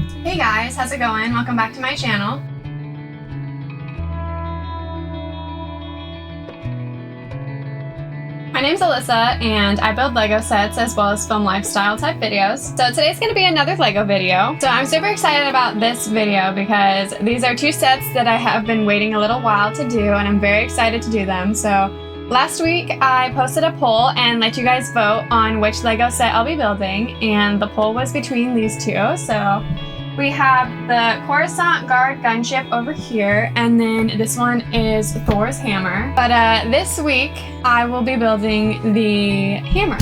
Hey guys, how's it going? Welcome back to my channel. My name's Alyssa and I build Lego sets as well as film lifestyle type videos. So today's going to be another Lego video. So I'm super excited about this video because these are two sets that I have been waiting a little while to do and I'm very excited to do them. So last week I posted a poll and let you guys vote on which Lego set I'll be building, and the poll was between these two. So we have the Coruscant Guard gunship over here, and then this one is Thor's hammer. But this week, I will be building the hammer.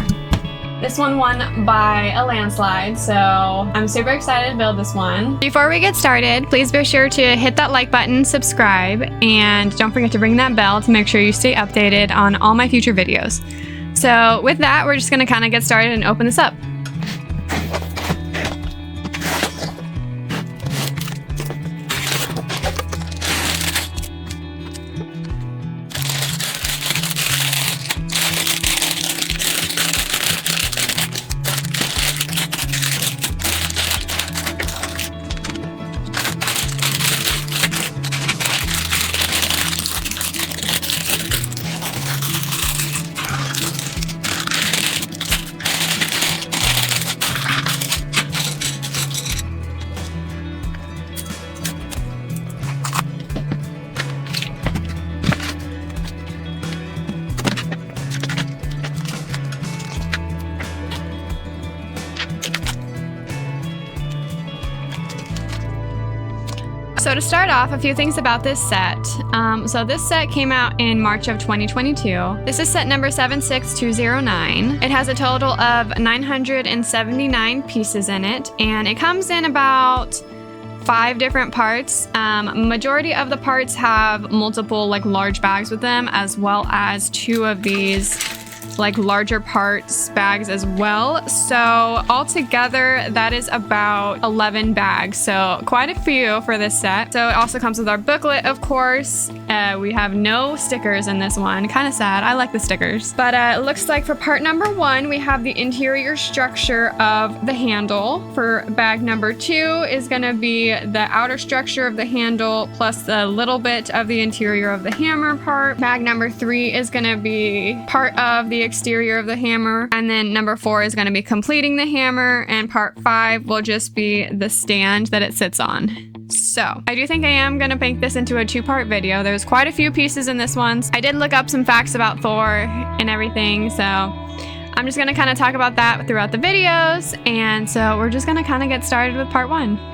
This one won by a landslide, so I'm super excited to build this one. Before we get started, please be sure to hit that like button, subscribe, and don't forget to ring that bell to make sure you stay updated on all my future videos. So with that, we're just gonna kind of get started and open this up. So to start off, a few things about this set. So this set came out in March of 2022. This is set number 76209. It has a total of 979 pieces in it, and it comes in about 5 different parts. Majority of the parts have multiple large bags with them, as well as 2 of these larger parts bags as well. So altogether that is about 11 bags, so quite a few for this set. So it also comes with our booklet, of course. We have no stickers in this one, kind of sad. I like the stickers. But it looks like for part number 1 we have the interior structure of the handle. For bag number 2 is going to be the outer structure of the handle plus a little bit of the interior of the hammer part. Bag number 3 is going to be part of the exterior of the hammer, and then number 4 is going to be completing the hammer, and part 5 will just be the stand that it sits on. So I do think I am going to make this into a 2-part video. There's quite a few pieces in this one. I did look up some facts about Thor and everything, so I'm just going to kind of talk about that throughout the videos, and so we're just going to kind of get started with part 1.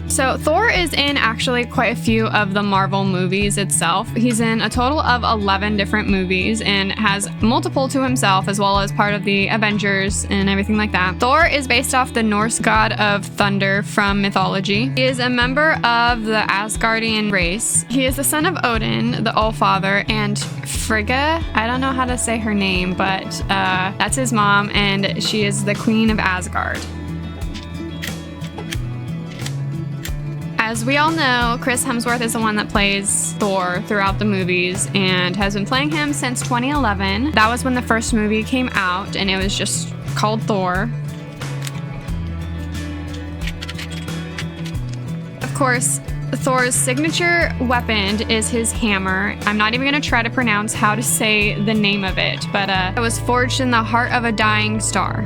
So Thor is in actually quite a few of the Marvel movies itself. He's in a total of 11 different movies and has multiple to himself, as well as part of the Avengers and everything like that. Thor is based off the Norse god of thunder from mythology. He is a member of the Asgardian race. He is the son of Odin, the Allfather, and Frigga. I don't know how to say her name, but that's his mom, and she is the Queen of Asgard. As we all know, Chris Hemsworth is the one that plays Thor throughout the movies and has been playing him since 2011. That was when the first movie came out, and it was just called Thor. Of course, Thor's signature weapon is his hammer. I'm not even going to try to pronounce how to say the name of it, but it was forged in the heart of a dying star.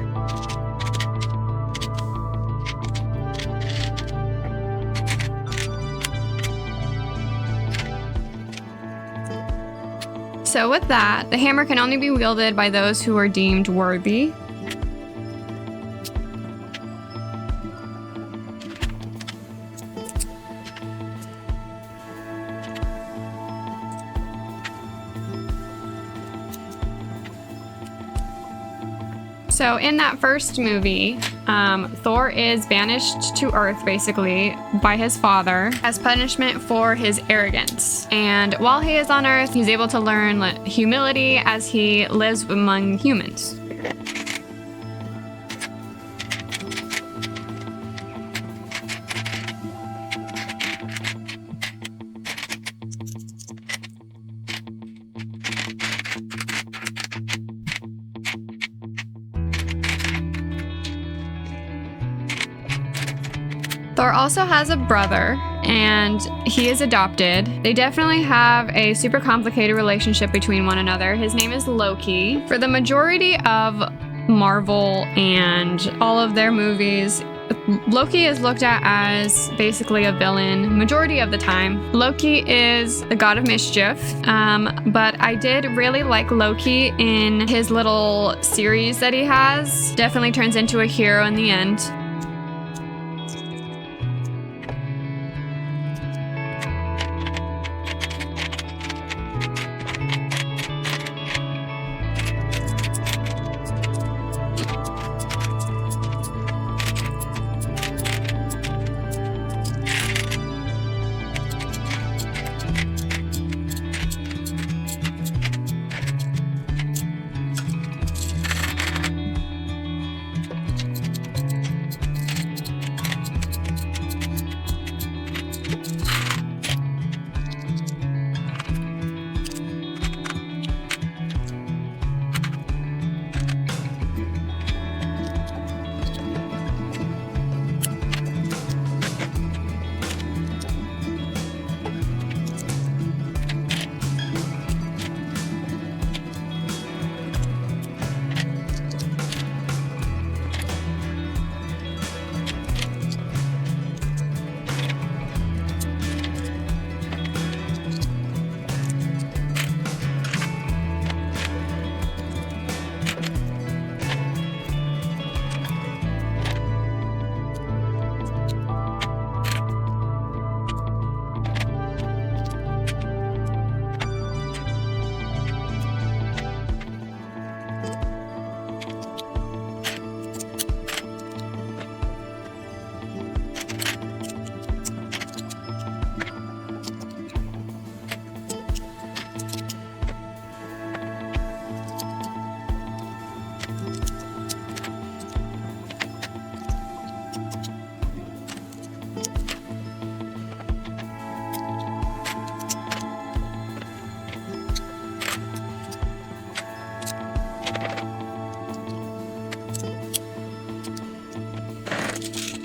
So with that, the hammer can only be wielded by those who are deemed worthy. So in that first movie, Thor is banished to Earth basically by his father as punishment for his arrogance. And while he is on Earth, he's able to learn humility as he lives among humans. Thor also has a brother, and he is adopted. They definitely have a super complicated relationship between one another. His name is Loki. For the majority of Marvel and all of their movies, Loki is looked at as basically a villain majority of the time. Loki is the god of mischief, but I did really like Loki in his little series that he has. Definitely turns into a hero in the end.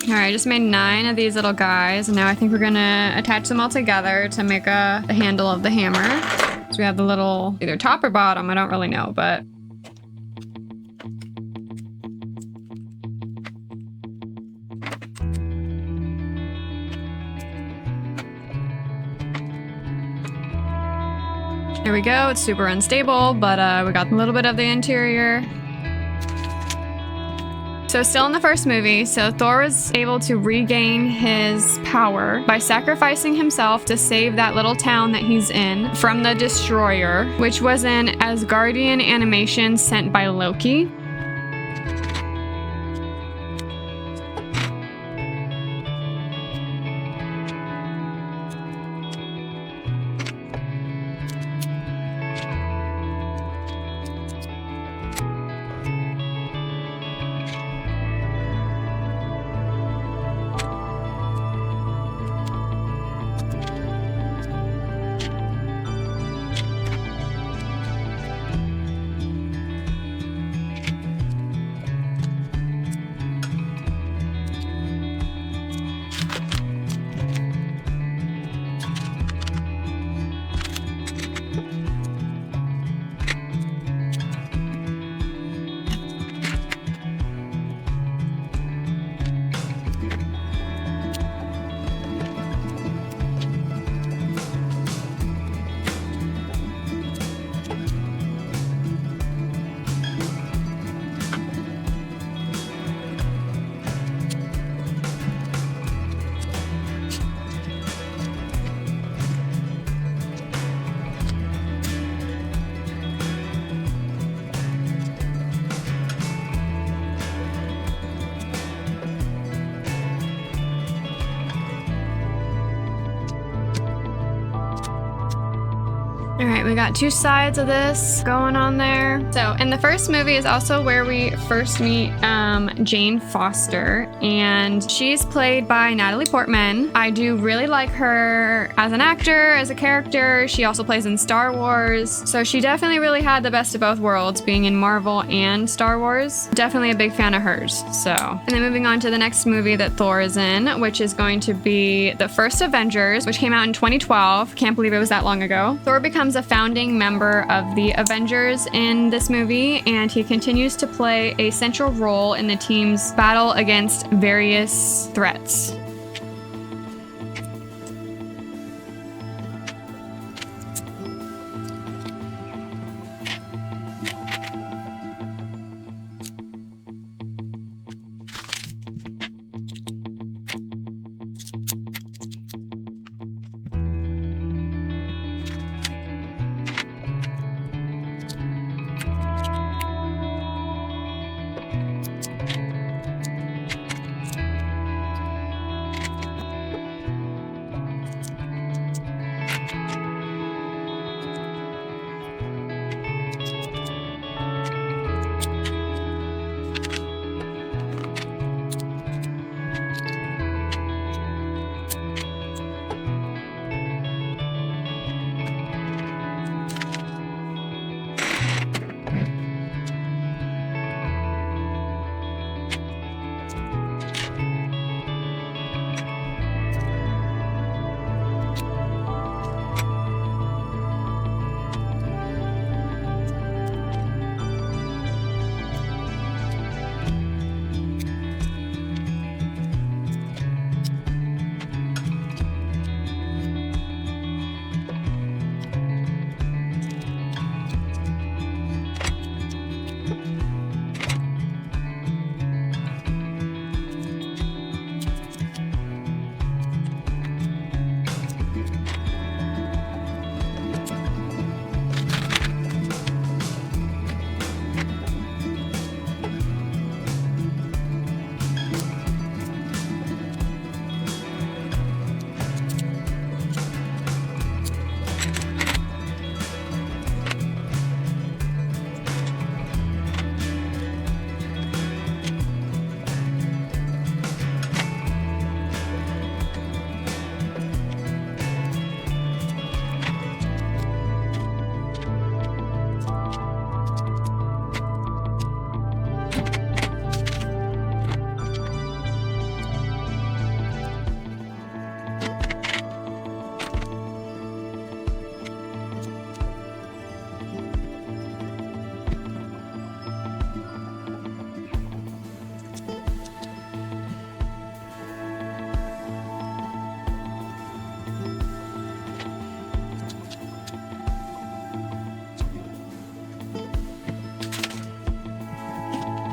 Alright, I just made 9 of these little guys, and now I think we're gonna attach them all together to make the handle of the hammer. So we have the little, either top or bottom, I don't really know, but... There we go, it's super unstable, but we got a little bit of the interior. So still in the first movie, so Thor was able to regain his power by sacrificing himself to save that little town that he's in from the Destroyer, which was an Asgardian animation sent by Loki. All right, we got two sides of this going on there. So in the first movie is also where we first meet Jane Foster, and she's played by Natalie Portman. I do really like her as an actor, as a character. She also plays in Star Wars, so she definitely really had the best of both worlds, being in Marvel and Star Wars. Definitely a big fan of hers. So, and then moving on to the next movie that Thor is in, which is going to be the first Avengers, which came out in 2012. Can't believe it was that long ago. Thor becomes a founding member of the Avengers in this movie, and he continues to play a central role in the team's battle against various threats.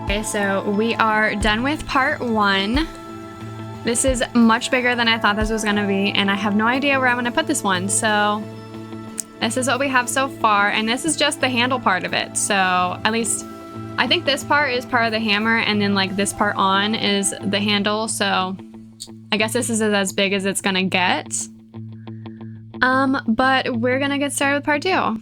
Okay, so we are done with part one. This is much bigger than I thought this was gonna be, and I have no idea where I'm gonna put this one. So this is what we have so far, and this is just the handle part of it. So at least I think this part is part of the hammer, and then like this part on is the handle. So I guess this is as big as it's gonna get. But we're gonna get started with part two.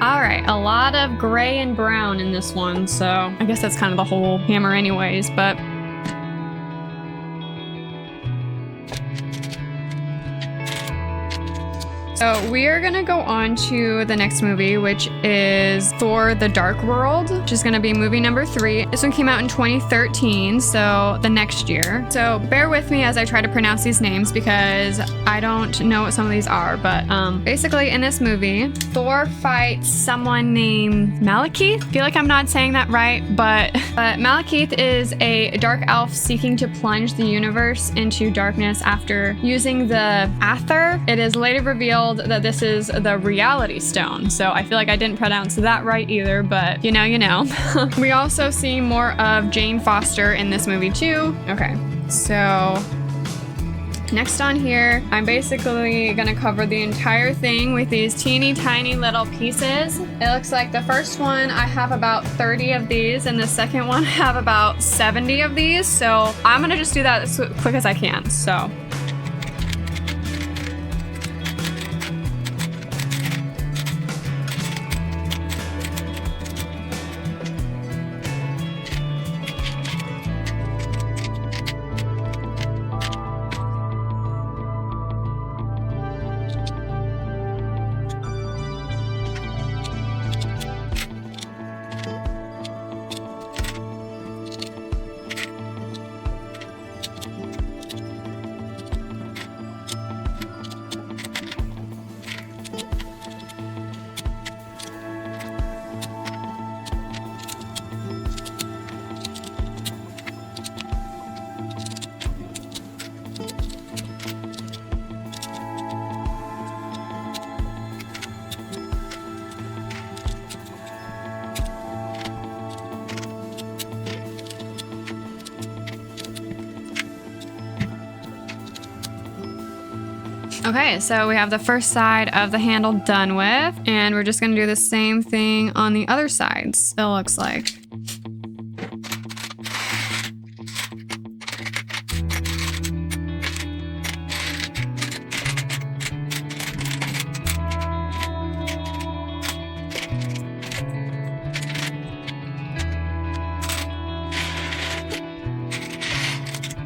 Alright, a lot of gray and brown in this one, so I guess that's kind of the whole hammer anyways, but... So we are gonna go on to the next movie, which is Thor: The Dark World, which is gonna be movie number 3. This one came out in 2013, so the next year. So bear with me as I try to pronounce these names because I don't know what some of these are, but basically in this movie, Thor fights someone named Malekith. I feel like I'm not saying that right, but Malekith is a dark elf seeking to plunge the universe into darkness after using the Aether. It is later revealed told that this is the reality stone. So I feel like I didn't pronounce that right either, but you know. We also see more of Jane Foster in this movie too. Okay, so next on here, I'm basically gonna cover the entire thing with these teeny tiny little pieces. It looks like the first one, I have about 30 of these, and the second one, I have about 70 of these. So I'm gonna just do that as quick as I can, so. Okay, so we have the first side of the handle done with, and we're just gonna do the same thing on the other sides, it looks like.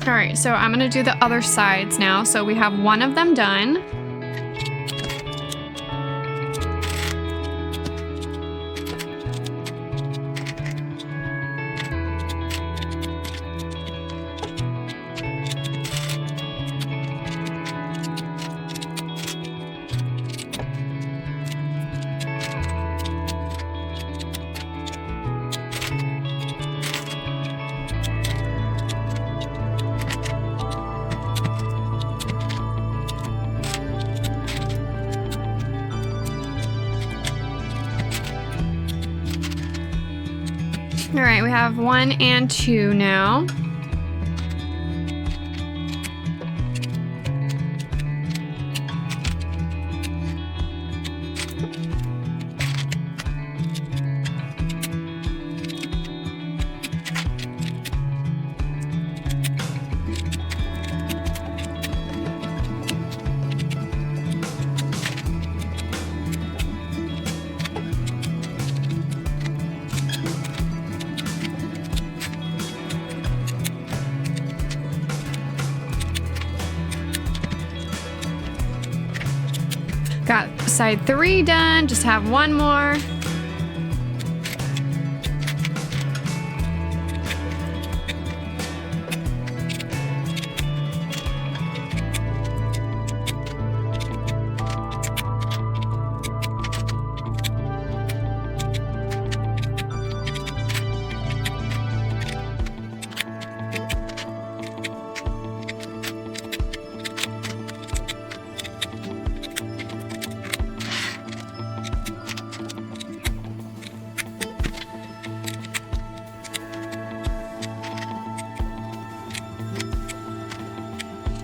All right, so I'm gonna do the other sides now. So we have one of them done. All right, we have 1 and 2 now. Got side 3 done, just have one more.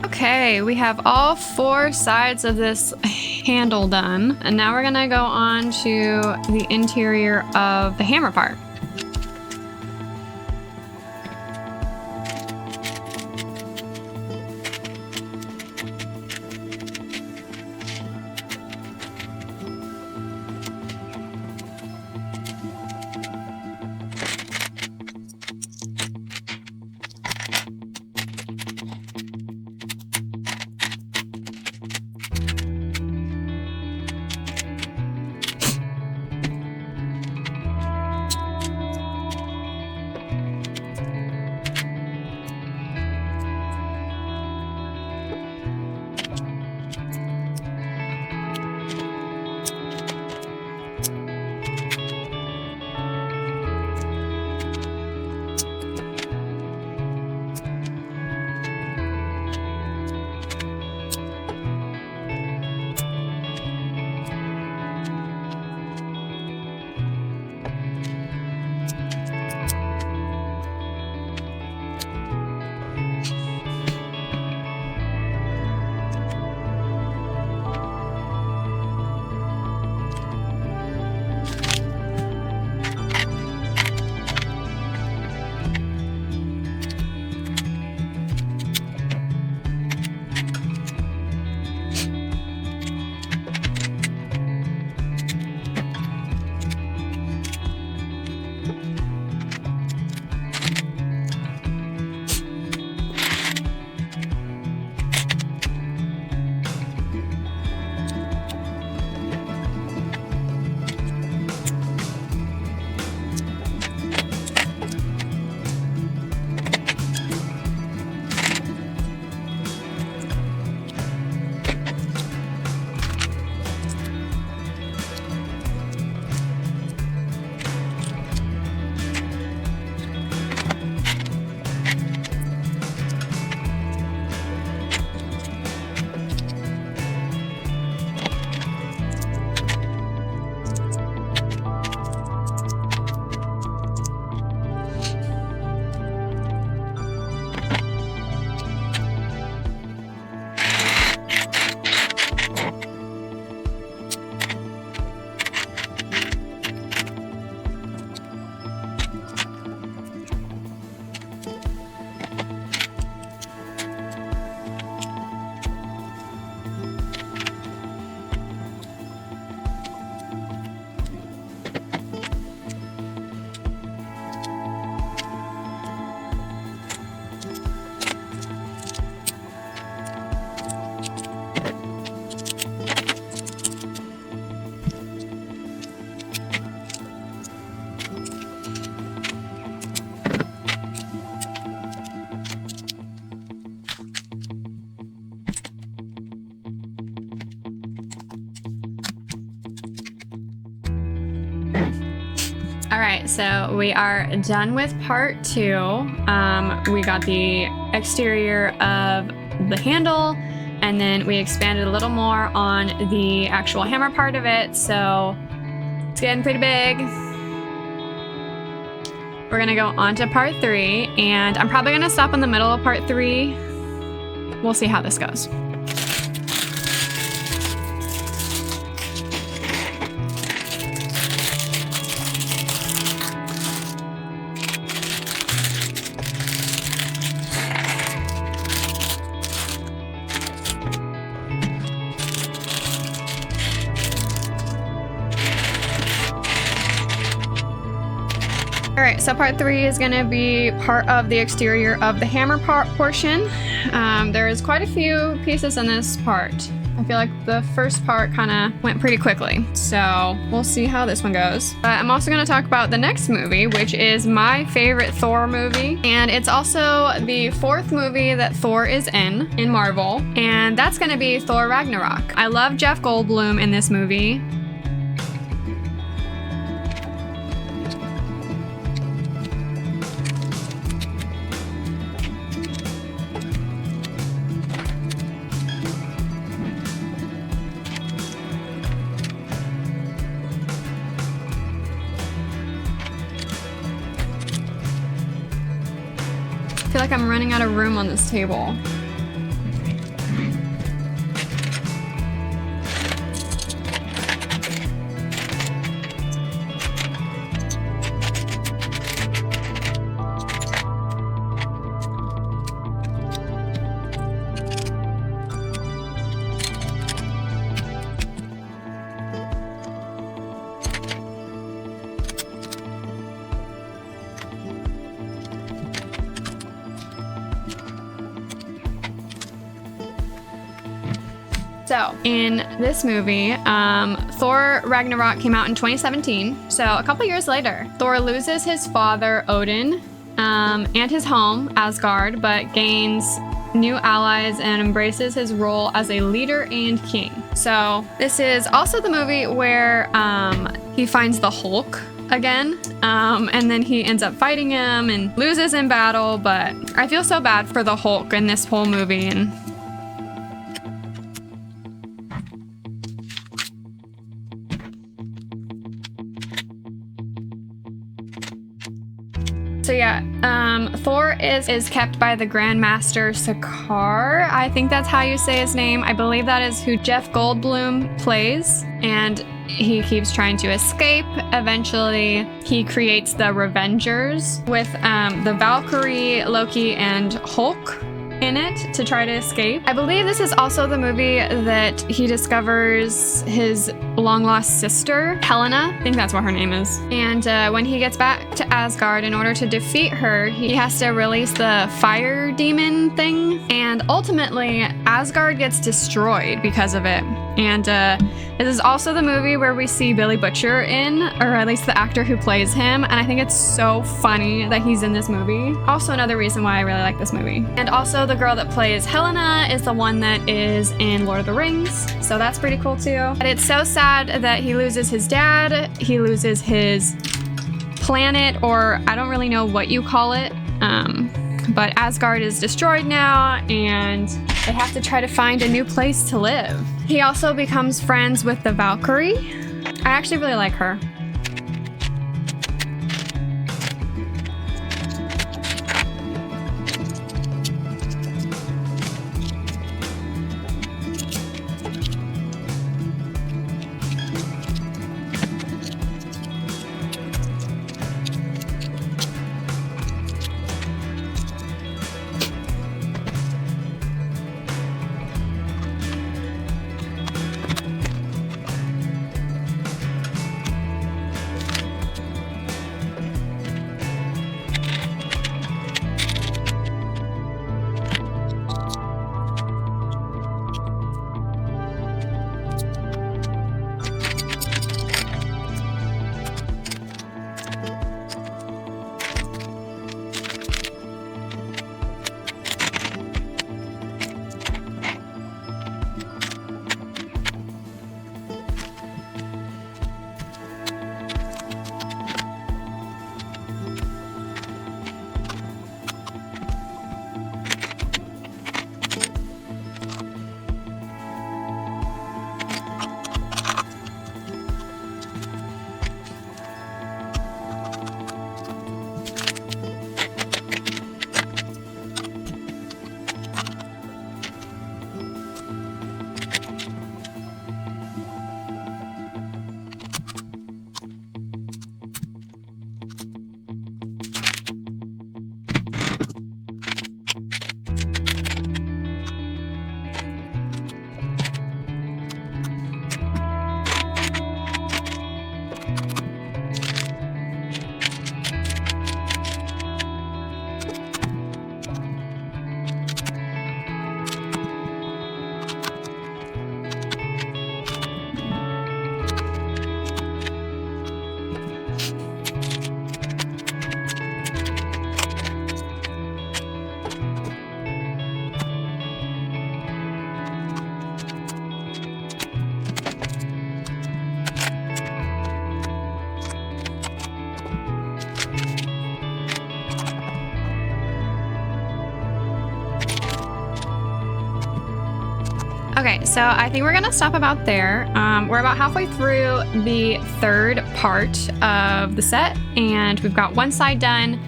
Okay, we have all 4 sides of this handle done, and now we're gonna go on to the interior of the hammer part. All right, so we are done with part 2. We got the exterior of the handle, and then we expanded a little more on the actual hammer part of it, so it's getting pretty big. We're gonna go on to part 3, and I'm probably gonna stop in the middle of part 3. We'll see how this goes. Alright, so part 3 is going to be part of the exterior of the hammer part portion. There's quite a few pieces in this part. I feel like the first part kind of went pretty quickly, so we'll see how this one goes. I'm also going to talk about the next movie, which is my favorite Thor movie, and it's also the 4th movie that Thor is in Marvel, and that's going to be Thor Ragnarok. I love Jeff Goldblum in this movie. I feel like I'm running out of room on this table. So, in this movie, Thor Ragnarok came out in 2017. So, a couple years later, Thor loses his father, Odin, and his home, Asgard, but gains new allies and embraces his role as a leader and king. So, this is also the movie where he finds the Hulk again, and then he ends up fighting him and loses in battle, but I feel so bad for the Hulk in this whole movie. And so yeah, Thor is kept by the Grandmaster Sakaar. I think that's how you say his name. I believe that is who Jeff Goldblum plays, and he keeps trying to escape. Eventually, he creates the Revengers with the Valkyrie, Loki, and Hulk in it to try to escape. I believe this is also the movie that he discovers his long-lost sister, Helena. I think that's what her name is. And when he gets back to Asgard, in order to defeat her, he has to release the fire demon thing. And ultimately, Asgard gets destroyed because of it. And this is also the movie where we see Billy Butcher in, or at least the actor who plays him. And I think it's so funny that he's in this movie. Also another reason why I really like this movie. And also the girl that plays Helena is the one that is in Lord of the Rings. So that's pretty cool too. But it's so sad that he loses his dad. He loses his planet, or I don't really know what you call it. But Asgard is destroyed now, and they have to try to find a new place to live. He also becomes friends with the Valkyrie. I actually really like her. Okay, so I think we're gonna stop about there. We're about halfway through the third part of the set, and we've got one side done.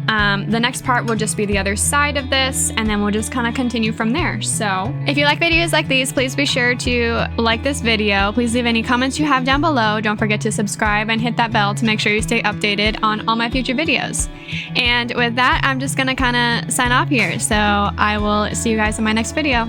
The next part will just be the other side of this, and then we'll just kind of continue from there. So if you like videos like these, please be sure to like this video. Please leave any comments you have down below. Don't forget to subscribe and hit that bell to make sure you stay updated on all my future videos. And with that, I'm just gonna kind of sign off here. So I will see you guys in my next video.